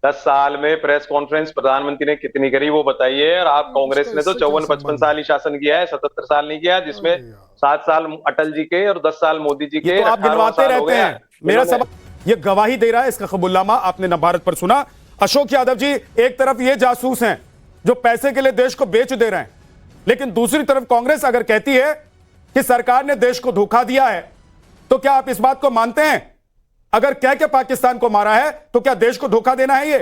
10 साल में press conference प्रधानमंत्री ने कितनी करी वो बताइए। और आप कांग्रेस उसका ने तो इससे क्या 54-55 संबंध है? साल ही शासन किया है, 77 साल नहीं किया, जिसमें अरे यार, 7 साल अटल जी के और 10 साल मोदी जी ये के, तो आप 18वां गिनवाते साल हो रहते गया हैं। मेरा इन्होंने। सवाल ये गवाही दे रहा है इसका कबूलनामा आपने नवभारत पर सुना। अशोक यादव जी, एक तरफ ये जासूस हैं जो पैसे के लिए देश को बेच दे रहे हैं, लेकिन दूसरी तरफ कांग्रेस अगर कहती है कि सरकार ने देश को धोखा दिया है, तो क्या आप इस बात को मानते हैं? अगर कह के पाकिस्तान को मारा है तो क्या देश को धोखा देना है ये?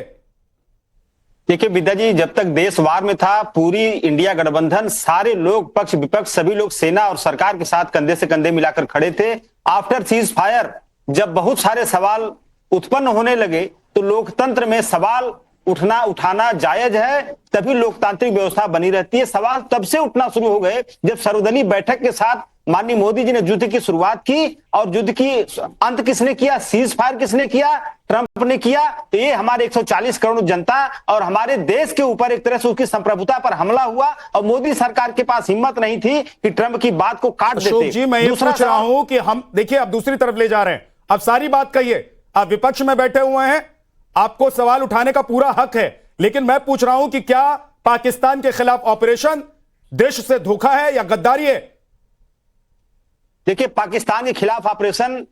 देखिए विद्या जी, जब तक देश वार में था, पूरी इंडिया गठबंधन, सारे लोग, पक्ष विपक्ष सभी लोग सेना और सरकार के साथ कंधे से कंधे मिलाकर खड़े थे। आफ्टर सीज फायर जब बहुत सारे सवाल उत्पन्न होने लगे तो लोकतंत्र में सवाल उठाना जायज है, तभी लोकतांत्रिक व्यवस्था बनी रहती है। सवाल तब से उठना शुरू हो गए जब सर्वदलीय बैठक के साथ माननीय मोदी जी ने युद्ध की शुरुआत की, और युद्ध की अंत किसने किया? सीज फायर किसने किया? ट्रंप ने किया। तो ये हमारे 140 करोड़ जनता और हमारे देश के ऊपर एक तरह से उसकी संप्रभुता पर हमला हुआ, और मोदी सरकार के पास हिम्मत नहीं थी कि ट्रंप की बात को काट देते। अशोक जी, मैं ये पूछ रहा हूं कि हम देखिए अब दूसरी तरफ ले जा रहे हैं, अब सारी बात कहिए, आप विपक्ष में बैठे हुए हैं, आपको सवाल उठाने का पूरा हक है, लेकिन मैं पूछ रहा हूं कि क्या पाकिस्तान के खिलाफ ऑपरेशन देश से धोखा है या गद्दारी है? देखिए, पाकिस्तान के खिलाफ ऑपरेशन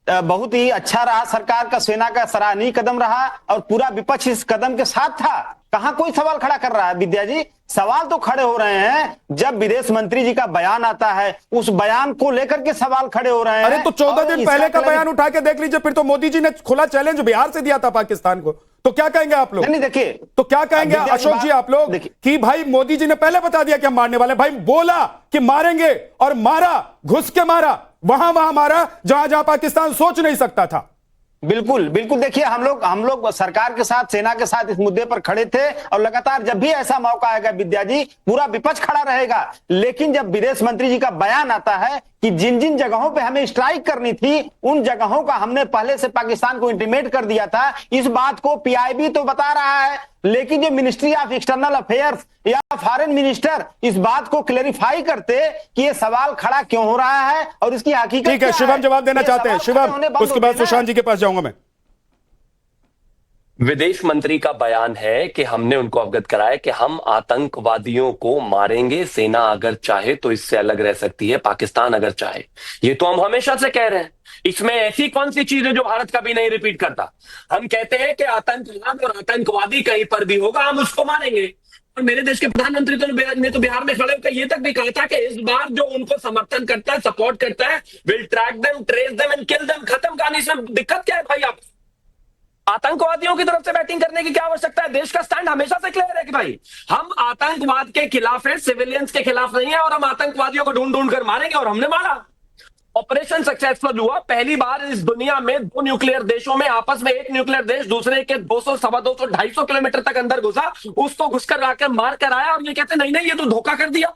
बहुत ही अच्छा रहा, सरकार का, सेना का सराहनीय कदम रहा, और पूरा विपक्ष इस कदम के साथ था। कहां कोई सवाल खड़ा कर रहा है विद्या जी? सवाल तो खड़े हो रहे हैं जब विदेश मंत्री जी का बयान आता है, उस बयान को लेकर के सवाल खड़े हो रहे हैं। अरे तो 14 दिन पहले का बयान उठा के देख लीजिए, फिर तो मोदी जी ने खुला चैलेंज बिहार से दिया था पाकिस्तान को, तो क्या कहेंगे आप लोग? नहीं देखिए, तो क्या कहेंगे अशोक जी आप लोग कि भाई मोदी जी ने पहले बता दिया कि हम मारने वाले, भाई बोला कि मारेंगे और मारा, घुस के मारा, वहां मारा जहां जहां पाकिस्तान सोच नहीं सकता था। बिल्कुल बिल्कुल। देखिए, हम लोग सरकार के साथ, सेना के साथ इस मुद्दे पर खड़े थे, और लगातार जब भी ऐसा मौका आएगा विद्या जी, पूरा विपक्ष खड़ा रहेगा। लेकिन जब विदेश मंत्री जी का बयान आता है कि जिन जिन जगहों पे हमें स्ट्राइक करनी थी, उन जगहों का हमने पहले से पाकिस्तान को इंटीमेट कर दिया था, इस बात को पीआईबी तो बता रहा है, लेकिन जो मिनिस्ट्री ऑफ एक्सटर्नल अफेयर्स या फॉरेन मिनिस्टर इस बात को क्लेरिफाई करते कि ये सवाल खड़ा क्यों हो रहा है और इसकी हकीकत ठीक है, शिवम जवाब देना चाहते हैं। शिवम, उसके बाद सुशांत जी के पास जाऊंगा मैं। विदेश मंत्री का बयान है कि हमने उनको अवगत कराया कि हम आतंकवादियों को मारेंगे, सेना अगर चाहे तो इससे अलग रह सकती है, पाकिस्तान अगर चाहे। ये तो हम हमेशा से कह रहे हैं, इसमें ऐसी कौन सी चीज है जो भारत कभी नहीं रिपीट करता। हम कहते हैं कि आतंकवाद और आतंकवादी कहीं पर भी होगा हम उसको मारेंगे। और मेरे देश के प्रधानमंत्री ने तो बिहार में खड़े होकर ये तक भी कहा था कि इस बार जो उनको समर्थन करता है, सपोर्ट करता है, will track them, trace them and kill them. खत्म कहानी। से दिक्कत क्या है भाई? आप आतंकवादियों की तरफ से बैटिंग करने की क्या आवश्यकता है? देश का स्टैंड हमेशा से क्लियर है कि भाई हम आतंकवाद के खिलाफ हैं, सिविलियंस के खिलाफ नहीं है, और हम आतंकवादियों को ढूंढ ढूंढ कर मारेंगे, और हमने मारा। ऑपरेशन सक्सेसफुल हुआ। पहली बार इस दुनिया में 2 न्यूक्लियर देशों में आपस में एक न्यूक्लियर देश दूसरे के 200, 250, 250 किलोमीटर तक अंदर घुसा, उसको घुसकर आकर मार कर आया, और ये कहते नहीं नहीं ये तो धोखा कर दिया।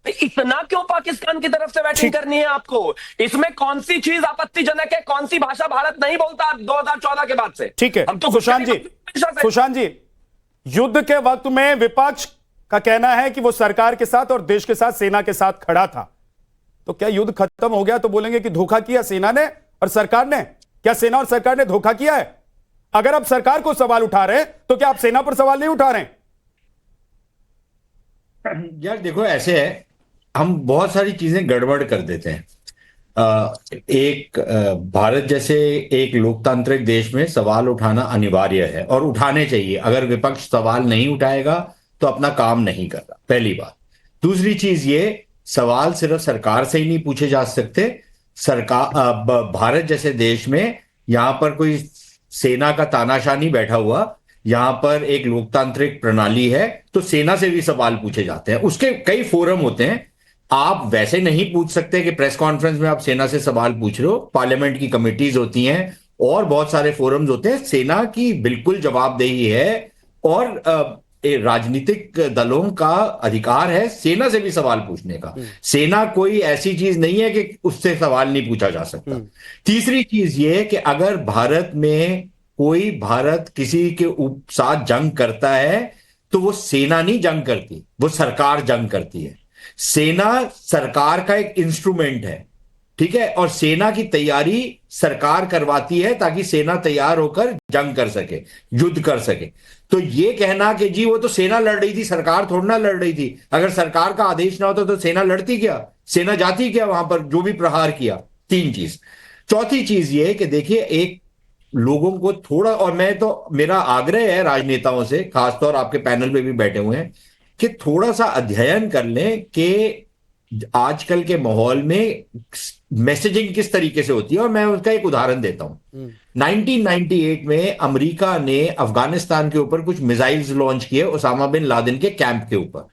इतना क्यों पाकिस्तान की तरफ से बैटिंग करनी है आपको? इसमें कौन सी चीज आपत्तिजनक है? कौन सी भाषा भारत नहीं बोलता 2014 के बाद से? ठीक है, हम तो सुशांत जी, युद्ध के वक्त में विपक्ष का कहना है कि वो सरकार के साथ और देश के साथ, सेना के साथ खड़ा था, तो क्या युद्ध खत्म हो गया तो बोलेंगे कि धोखा किया सेना ने और सरकार ने? क्या सेना और सरकार ने धोखा किया है? अगर आप सरकार को सवाल उठा रहे हैं तो क्या आप सेना पर सवाल नहीं उठा रहे हैं? यार देखो, ऐसे है, हम बहुत सारी चीजें गड़बड़ कर देते हैं। भारत जैसे एक लोकतांत्रिक देश में सवाल उठाना अनिवार्य है और उठाने चाहिए। अगर विपक्ष सवाल नहीं उठाएगा तो अपना काम नहीं कर रहा, पहली बात। दूसरी चीज ये, सवाल सिर्फ सरकार से ही नहीं पूछे जा सकते। भारत जैसे देश में यहां पर कोई सेना का तानाशाह नहीं बैठा हुआ, यहां पर एक लोकतांत्रिक प्रणाली है, तो सेना से भी सवाल पूछे जाते हैं। उसके कई फोरम होते हैं। आप वैसे नहीं पूछ सकते कि प्रेस कॉन्फ्रेंस में आप सेना से सवाल पूछ रहे हो। पार्लियामेंट की कमिटीज होती हैं और बहुत सारे फोरम्स होते हैं। सेना की बिल्कुल जवाबदेही है, और राजनीतिक दलों का अधिकार है सेना से भी सवाल पूछने का। सेना कोई ऐसी चीज नहीं है कि उससे सवाल नहीं पूछा जा सकता। तीसरी चीज ये कि अगर भारत किसी के साथ जंग करता है तो वो सेना नहीं जंग करती, वो सरकार जंग करती है। सेना सरकार का एक इंस्ट्रूमेंट है। ठीक है, और सेना की तैयारी सरकार करवाती है ताकि सेना तैयार होकर जंग कर सके, युद्ध कर सके। तो ये कहना कि जी वो तो सेना लड़ रही थी, सरकार थोड़ी ना लड़ रही थी, अगर सरकार का आदेश ना होता तो सेना लड़ती क्या, सेना जाती क्या वहां पर जो भी प्रहार किया। तीन चीज। चौथी चीज ये कि देखिए, एक लोगों को थोड़ा, और मैं तो, मेरा आग्रह है राजनेताओं से, खासतौर आपके पैनल पे भी बैठे हुए हैं, कि थोड़ा सा अध्ययन कर लें कि आजकल के माहौल में मैसेजिंग किस तरीके से होती है। और मैं उसका एक उदाहरण देता हूं। 1998 में अमेरिका ने अफगानिस्तान के ऊपर कुछ मिसाइल्स लॉन्च किए ओसामा बिन लादेन के कैंप के ऊपर।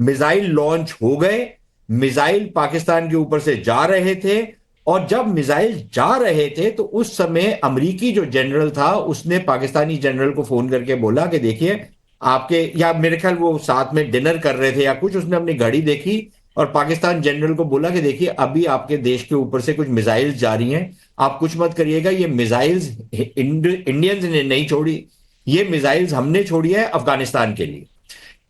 मिसाइल लॉन्च हो गए, मिसाइल पाकिस्तान के ऊपर से जा रहे थे, और जब मिसाइल जा रहे थे तो उस समय अमेरिकी जो जनरल था उसने पाकिस्तानी जनरल को फोन करके बोला कि देखिए आपके, या मेरे ख्याल वो साथ में डिनर कर रहे थे या कुछ, उसने अपनी घड़ी देखी और पाकिस्तान जनरल को बोला कि देखिए अभी आपके देश के ऊपर से कुछ मिसाइल्स जा रही हैं, आप कुछ मत करिएगा, ये मिसाइल्स इंडियंस ने नहीं छोड़ी, ये मिसाइल्स हमने छोड़ी है अफगानिस्तान के लिए।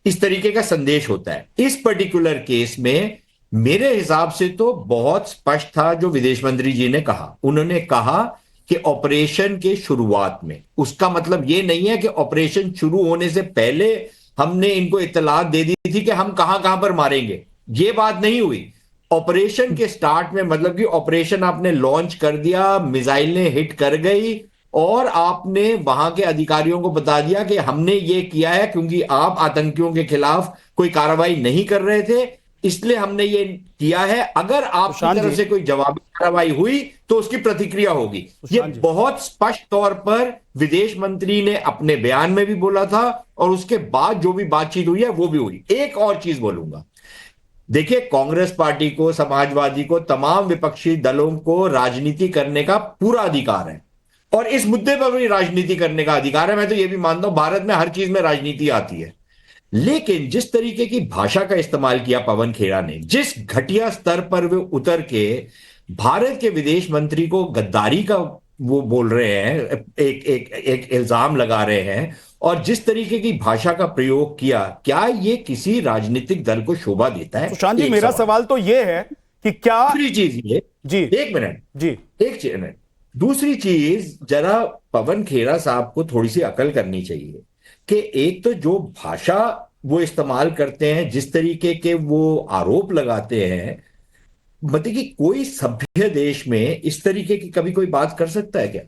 इस तरीके का संदेश होता है। इस पर्टिकुलर केस में मेरे हिसाब से तो बहुत स्पष्ट था जो विदेश मंत्री जी ने कहा। उन्होंने कहा कि ऑपरेशन के शुरुआत में, उसका मतलब यह नहीं है कि ऑपरेशन शुरू होने से पहले हमने इनको इत्तलात दे दी थी कि हम कहां कहां पर मारेंगे, ये बात नहीं हुई। ऑपरेशन के स्टार्ट में मतलब कि ऑपरेशन आपने लॉन्च कर दिया, मिसाइलें हिट कर गई और आपने वहां के अधिकारियों को बता दिया कि हमने ये किया है क्योंकि आप आतंकियों के खिलाफ कोई कार्रवाई नहीं कर रहे थे, इसलिए हमने ये किया है। अगर आपकी तरफ से कोई जवाबी कार्रवाई हुई तो उसकी प्रतिक्रिया होगी। ये बहुत स्पष्ट तौर पर विदेश मंत्री ने अपने बयान में भी बोला था और उसके बाद जो भी बातचीत हुई है वो भी हुई। एक और चीज बोलूंगा, देखिए कांग्रेस पार्टी को, समाजवादी को, तमाम विपक्षी दलों को राजनीति करने का पूरा अधिकार है और इस मुद्दे पर भी राजनीति करने का अधिकार है। मैं तो यह भी मानता हूं भारत में हर चीज में राजनीति आती है, लेकिन जिस तरीके की भाषा का इस्तेमाल किया पवन खेड़ा ने, जिस घटिया स्तर पर वे उतर के भारत के विदेश मंत्री को गद्दारी का वो बोल रहे हैं, एक इल्जाम लगा रहे हैं, और जिस तरीके की भाषा का प्रयोग किया, क्या ये किसी राजनीतिक दल को शोभा देता है? सुशांत जी, मेरा सवाल तो ये है कि क्या, दूसरी चीज ये जी एक मिनट जी, एक मिनट, दूसरी चीज जरा पवन खेड़ा साहब को थोड़ी सी अकल करनी चाहिए कि एक तो जो भाषा वो इस्तेमाल करते हैं, जिस तरीके के वो आरोप लगाते हैं, मतलब कि कोई सभ्य देश में इस तरीके की कभी कोई बात कर सकता है क्या?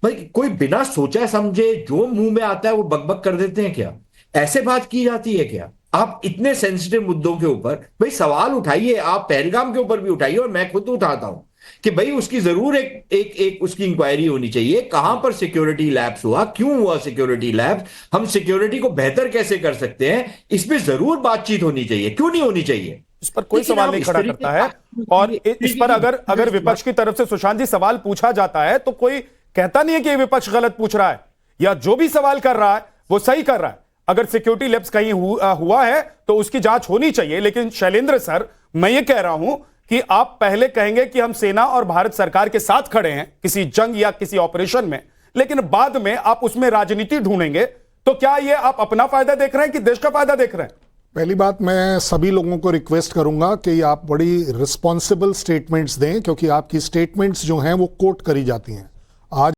भाई कोई बिना सोचा समझे जो मुंह में आता है वो बकबक कर देते हैं क्या? ऐसे बात की जाती है क्या? आप इतने सेंसिटिव मुद्दों के ऊपर भाई सवाल उठाइए, आप पहलगाम के ऊपर भी उठाइए और मैं खुद उठाता हूं कि भाई उसकी जरूर एक उसकी इंक्वायरी होनी चाहिए। कहां पर सिक्योरिटी लैप्स हुआ, क्यों हुआ सिक्योरिटी लैप्स, हम सिक्योरिटी को बेहतर कैसे कर सकते हैं, इसमें जरूर बातचीत होनी चाहिए। क्यों नहीं होनी चाहिए? इस पर कोई सवाल नहीं खड़ा करता है। और इस पर अगर विपक्ष की तरफ से सुशांत जी सवाल पूछा जाता है तो कोई कहता नहीं है कि विपक्ष गलत पूछ रहा है या जो भी सवाल कर रहा है वो सही कर रहा है। अगर सिक्योरिटी लैप्स कहीं हुआ है तो उसकी जांच होनी चाहिए। लेकिन शैलेंद्र सर, मैं ये कह रहा हूं कि आप पहले कहेंगे कि हम सेना और भारत सरकार के साथ खड़े हैं किसी जंग या किसी ऑपरेशन में, लेकिन बाद में आप उसमें राजनीति ढूंढेंगे, तो क्या ये आप अपना फायदा देख रहे हैं कि देश का फायदा देख रहे हैं? पहली बात, मैं सभी लोगों को रिक्वेस्ट करूंगा कि आप बड़ी रिस्पॉन्सिबल स्टेटमेंट्स दें, क्योंकि आपकी स्टेटमेंट्स जो हैं वो कोट करी जाती हैं। आज